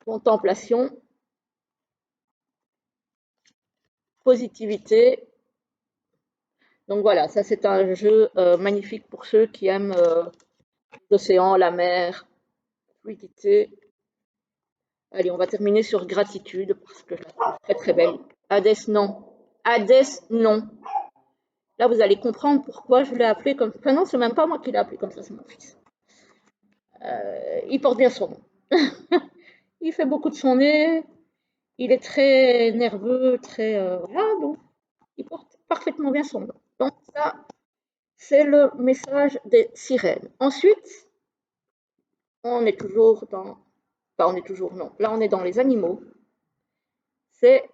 Contemplation, positivité. Donc voilà, ça c'est un jeu magnifique pour ceux qui aiment l'océan, la mer, fluidité. Allez, on va terminer sur gratitude parce que je la trouve très très belle. Hadès, non. Hadès, non. Là, vous allez comprendre pourquoi je l'ai appelé comme ça. Enfin, non, c'est même pas moi qui l'ai appelé comme ça, c'est mon fils. Il porte bien son nom. Il fait beaucoup de son nez. Il est très nerveux, très. Voilà, donc il porte parfaitement bien son nom. Donc, ça, c'est le message des sirènes. Ensuite, on est toujours dans. Enfin, on est toujours, non. Là, on est dans les animaux. C'est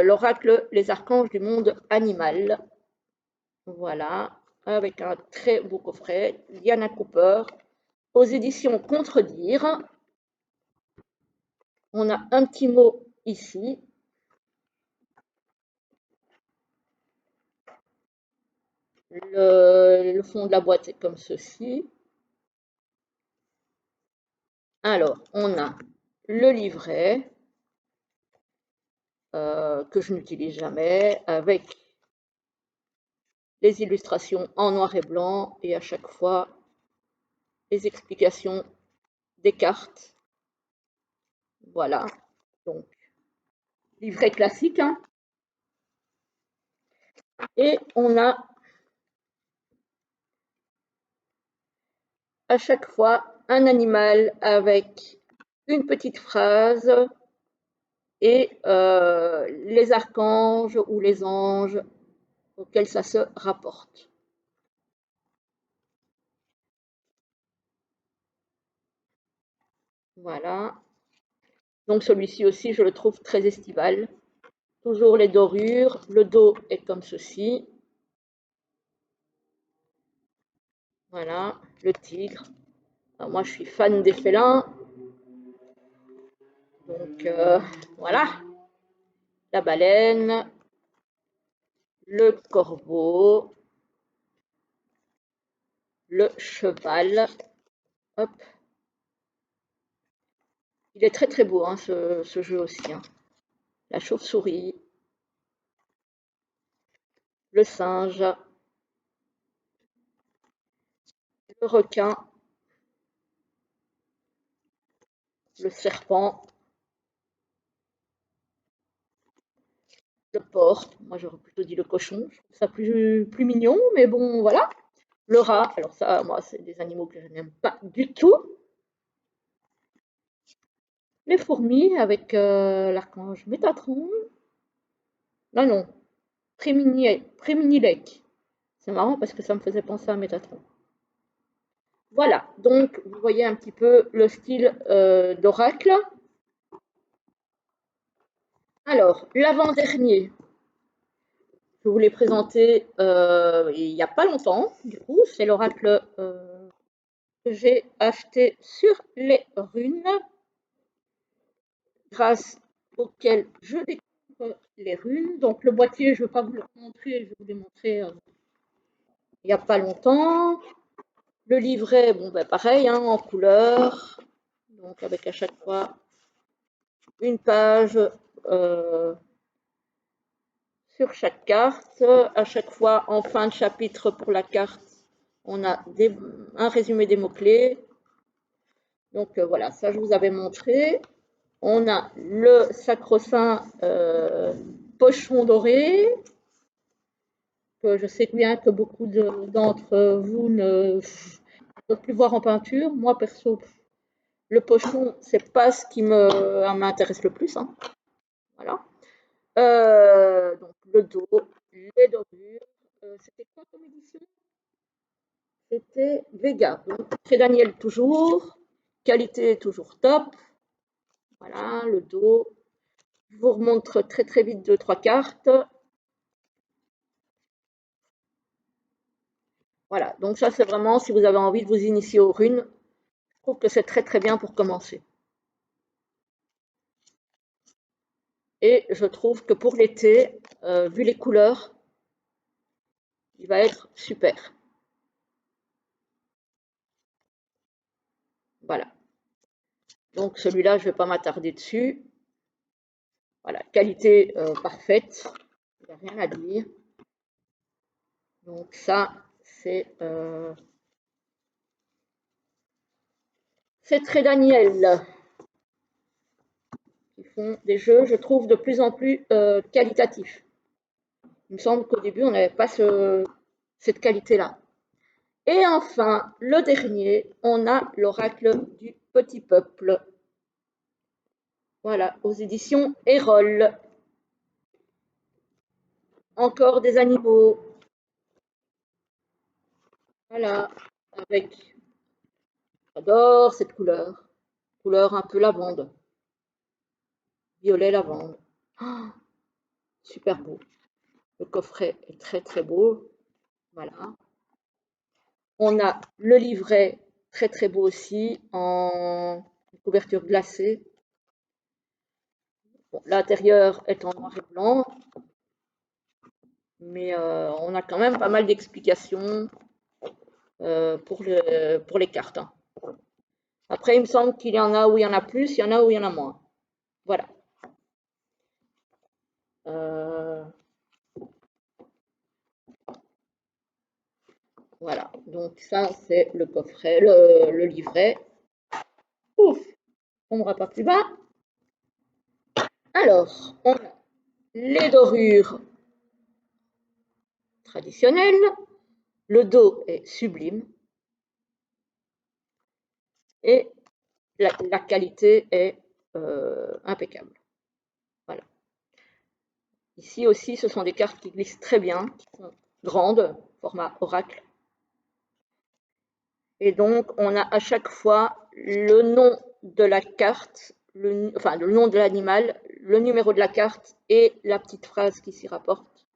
l'oracle Les archanges du monde animal. Voilà, avec un très beau coffret. Diana Cooper, aux éditions Contredire. On a un petit mot ici. Le fond de la boîte est comme ceci. Alors, on a le livret que je n'utilise jamais, avec les illustrations en noir et blanc et à chaque fois les explications des cartes. Voilà, donc livret classique. Hein. Et on a à chaque fois un animal avec une petite phrase et les archanges ou les anges auxquels ça se rapporte. Voilà. Donc celui-ci aussi, je le trouve très estival. Toujours les dorures. Le dos est comme ceci. Voilà, le tigre. Alors moi, je suis fan des félins. Donc voilà. La baleine. Le corbeau. Le cheval. Hop. Il est très très beau, hein, ce jeu aussi, hein. La chauve-souris, le singe, le requin, le serpent, le porc. Moi, j'aurais plutôt dit le cochon. Je trouve ça plus mignon, mais bon, voilà. Le rat. Alors ça, moi, c'est des animaux que je n'aime pas du tout. Les fourmis avec l'archange Métatron. Non, non. Prémini-Lec. C'est marrant parce que ça me faisait penser à Métatron. Voilà. Donc, vous voyez un petit peu le style d'oracle. Alors, l'avant-dernier, je vous l'ai présenté il n'y a pas longtemps. Du coup, c'est l'oracle que j'ai acheté sur les runes, grâce auquel je découvre les runes. Donc, le boîtier, je ne vais pas vous le montrer, je vais vous le montrer il n'y a pas longtemps. Le livret, bon, ben, pareil, hein, en couleur. Donc, avec à chaque fois une page sur chaque carte. À chaque fois, en fin de chapitre pour la carte, on a un résumé des mots-clés. Donc voilà, ça je vous avais montré. On a le sacro-saint pochon doré, que je sais bien que beaucoup d'entre vous ne peuvent plus voir en peinture. Moi, perso, le pochon, c'est pas ce qui m'intéresse le plus, hein. Voilà. Donc le dos, les dorures. C'était quoi comme édition? C'était Vega. Donc, très Daniel toujours. Qualité toujours top. Voilà, le dos. Je vous remontre très très vite deux, trois cartes. Voilà, donc ça c'est vraiment si vous avez envie de vous initier aux runes, je trouve que c'est très très bien pour commencer. Et je trouve que pour l'été, vu les couleurs, il va être super. Voilà. Donc celui-là, je ne vais pas m'attarder dessus. Voilà, qualité parfaite, il n'y a rien à dire. Donc ça, c'est très Daniel qui font des jeux, je trouve, de plus en plus qualitatifs. Il me semble qu'au début, on n'avait pas cette qualité-là. Et enfin, le dernier, on a l'oracle du petit peuple. Voilà, aux éditions Erol. Encore des animaux. Voilà, avec, j'adore cette couleur. Couleur un peu lavande. Violet lavande. Oh, super beau. Le coffret est très très beau. Voilà. On a le livret très très beau aussi en couverture glacée. Bon, l'intérieur est en noir et blanc, mais on a quand même pas mal d'explications pour les cartes, hein. Après, il me semble qu'il y en a où il y en a plus, il y en a où il y en a moins. Voilà. Voilà. Donc ça, c'est le coffret, le livret. Ouf, on ne va pas plus bas. Alors, on a les dorures traditionnelles. Le dos est sublime. Et la qualité est impeccable. Voilà. Ici aussi, ce sont des cartes qui glissent très bien, qui sont grandes, format oracle. Et donc, on a à chaque fois le nom de la carte, enfin le nom de l'animal, le numéro de la carte et la petite phrase qui s'y rapporte.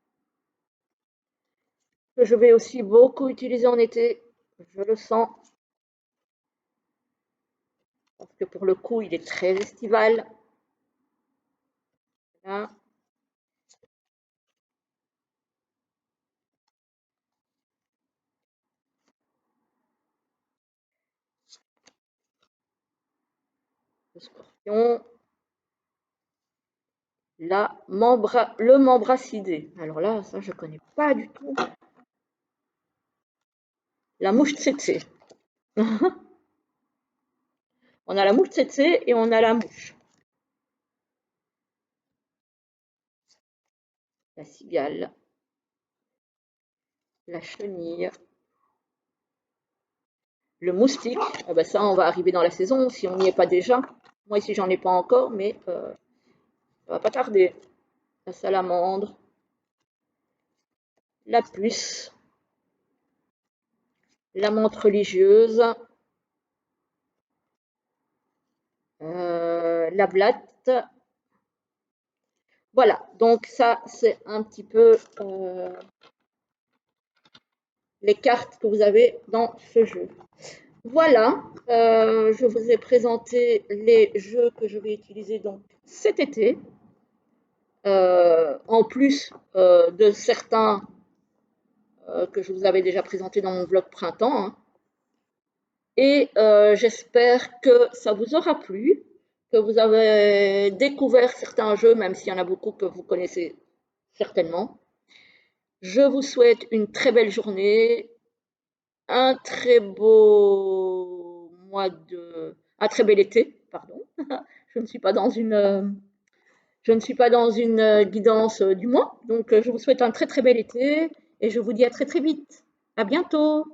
Que je vais aussi beaucoup utiliser en été, je le sens. Parce que pour le coup, il est très estival. Là. Le scorpion. le membracidé. Alors là, ça, je connais pas du tout. La mouche tsetse. On a la mouche tsetse et on a la mouche. La cigale. La chenille. Le moustique. Ah ben ça, on va arriver dans la saison si on n'y est pas déjà. Moi, ici, j'en ai pas encore, mais ça va pas tarder. La salamandre. La puce. La menthe religieuse. La blatte. Voilà, donc ça, c'est un petit peu les cartes que vous avez dans ce jeu. Voilà, je vous ai présenté les jeux que je vais utiliser donc cet été, en plus de certains que je vous avais déjà présentés dans mon blog printemps, hein. Et j'espère que ça vous aura plu, que vous avez découvert certains jeux, même s'il y en a beaucoup que vous connaissez certainement. Je vous souhaite une très belle journée, un très beau un très bel été, pardon. Je ne suis pas dans une guidance du mois, donc je vous souhaite un très très bel été et je vous dis à très très vite. À bientôt.